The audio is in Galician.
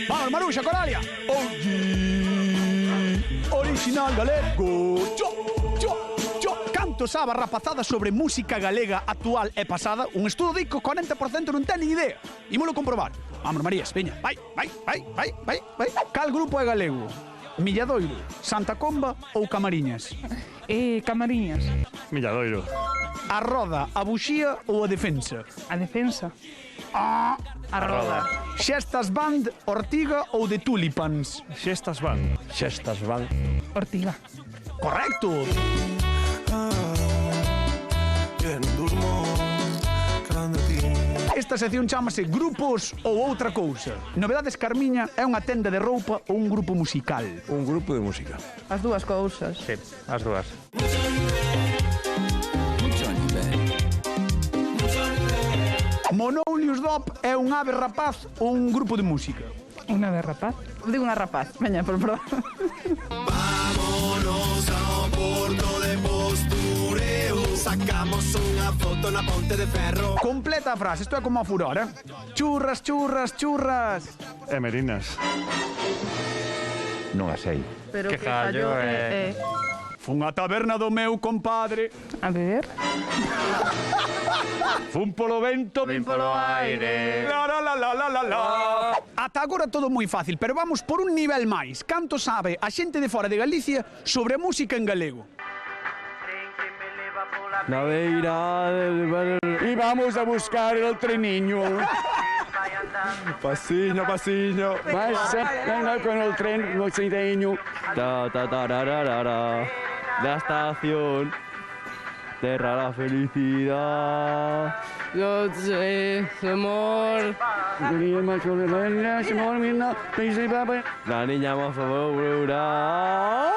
Vamos, Maruxa, Coralia. Oye, original galego. Canto sabe a rapazada sobre música galega actual e pasada? Un estudo di que o 40% non ten nin idea. Ímolo comprobar. Vamos, Marías, veña. Vai. Cal grupo é galego? Milladoiro, Santa Comba ou Camariñas? Camariñas. Milladoiro. A roda, a buxía ou a defensa? A defensa. A roda. Xestas Band, Ortiga ou de Tulipans? Xestas van. Ortiga. Correcto. Esta sección chamase Grupos ou outra cousa. Novedades Carmiña é unha tenda de roupa ou un grupo musical? Un grupo de música. As dúas cousas. Sí, as dúas. Monoulius Dop é un ave rapaz ou un grupo de música? Unha de rapaz. Digo unha rapaz. Veña, por probar. Vámonos ao porto de postureo. Sacamos unha foto na ponte de ferro. Completa a frase, isto é como a furor, eh? Churras, churras, churras. E merinas. Non a sei. Pero Que callo, Fun á taberna do meu compadre. A beber. Fun polo vento, vin polo aire. La. Ata agora todo moi fácil, pero vamos por un nivel máis. Canto sabe a xente de fora de Galicia sobre a música en galego? Na beira Y vamos a buscar el treniño. Pasiño. Venga con el tren, no treneño. La estación Terra la felicidad. Yo sé, amor. La niña más favorita.